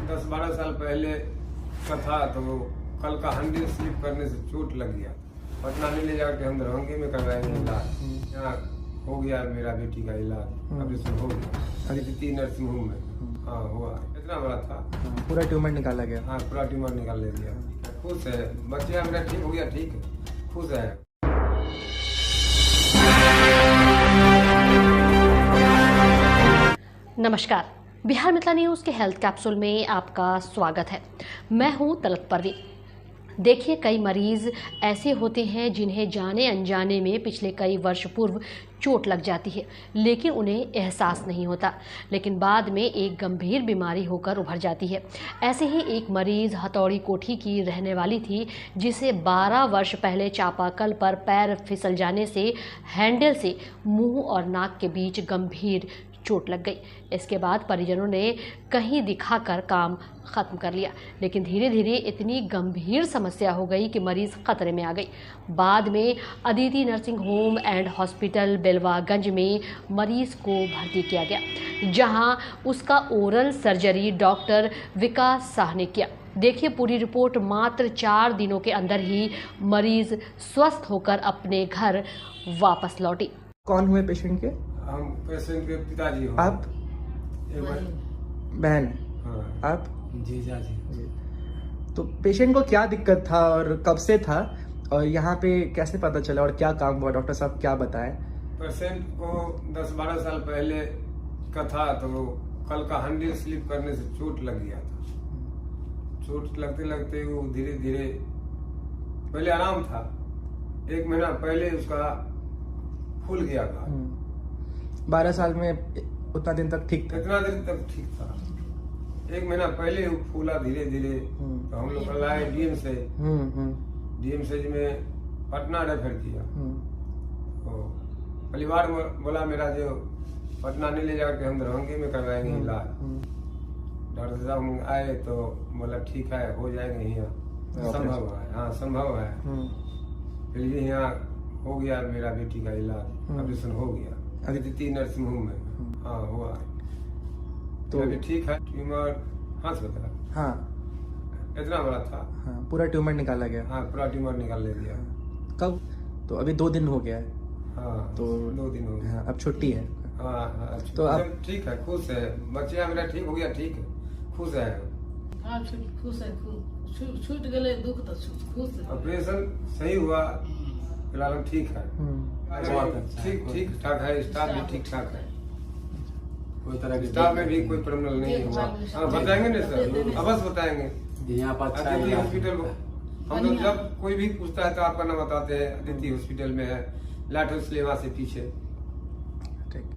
10-12 साल पहले का था, तो कल का हंडी स्लिप करने से चोट लग गया। पटना में ले जाकर हम दरभंगे में करवाएंगे इलाज। यहाँ हो गया मेरा बेटी का इलाज, अभी से हो गया अदिति नर्सिंग होम में। हाँ हुआ, इतना बड़ा था। पूरा ट्यूमर निकाला गया। हाँ पूरा ट्यूमर निकाल ले दिया। खुश है, बच्चा मेरा ठीक हो गया, ठीक है, खुश है। नमस्कार, बिहार मिथिला न्यूज़ के हेल्थ कैप्सूल में आपका स्वागत है। मैं हूं तलत परवीन। देखिए, कई मरीज ऐसे होते हैं जिन्हें जाने अनजाने में पिछले कई वर्ष पूर्व चोट लग जाती है, लेकिन उन्हें एहसास नहीं होता, लेकिन बाद में एक गंभीर बीमारी होकर उभर जाती है। ऐसे ही एक मरीज हथौड़ी कोठी की रहने वाली थी, जिसे 12 वर्ष पहले चापाकल पर पैर फिसल जाने से हैंडल से मुंह और नाक के बीच गंभीर चोट लग गई। इसके बाद परिजनों ने कहीं दिखाकर काम खत्म कर लिया, लेकिन धीरे धीरे इतनी गंभीर समस्या हो गई कि मरीज खतरे में आ गई। बाद में Aditi nursing home and hospital Belwaganj में मरीज को भर्ती किया गया, जहां उसका oral surgery doctor Vikas Shah ने किया। देखिए पूरी रिपोर्ट। मात्र 4 दिनों के अंदर ही मरीज स्वस्थ होकर अपने घर वापस लौटी। कौन हुए पेशेंट के? हम पेशेंट के पिताजी हो। आप? बहन? हाँ। आप? जीजा जी। तो पेशेंट को क्या दिक्कत था और कब से था, और यहाँ पे कैसे पता चला और क्या काम हुआ? डॉक्टर साहब क्या बताएं? पेशेंट को 10-12 साल पहले का था, तो कल का हंडी स्लिप करने से चोट लग गया था। चोट लगते लगते वो धीरे धीरे, पहले आराम था, 1 महीना पहले उसका फूल गया था। 12 साल में उतना दिन तक ठीक था? इतना दिन तक ठीक था। 1 महीना पहले वो फूला धीरे धीरे। तो हम लोग लाए डीएम से में पटना रेफर किया। तो परिवार बोला मेरा जो पटना नहीं ले जाकर हम दरभंगे में करवाएंगे इलाज। डॉक्टर साहब आए तो बोला ठीक है, हो जाएंगे, यहाँ संभव है। हाँ संभव है। फिर भी यहाँ हो गया मेरा बेटी का इलाज, ऑपरेशन हो गया अदिति नर्सिंग होम में। हाँ हुआ, तो अभी ठीक है। ट्यूमर हाथ बता, हाँ इतना बड़ा था। हाँ, पूरा ट्यूमर निकाला गया। हाँ पूरा ट्यूमर निकाल ले दिया। कब? तो अभी 2 दिन हो गया है। हाँ तो 2 दिन हो गया। हाँ, अब छुट्टी है। हाँ तो अब ठीक है, खुश है, बच्चा मेरा ठीक हो गया, ठीक है, खुश है। हाँ खुश है, छूट गए दुख तो खुश है। ऑपरेशन सही हुआ, फिलहाल ठीक है। ठीक ठाक है, स्टाफ भी ठीक ठाक है, कोई तरह की स्टाफ में भी कोई प्रॉब्लम नहीं हुआ। हाँ बताएंगे ना सर, अवश्य बताएंगे। यहाँ पर अदिति हॉस्पिटल, हम लोग जब कोई भी पूछता है तो आपका नाम बताते हैं। अदिति हॉस्पिटल में है, लाठों से पीछे। ठीक।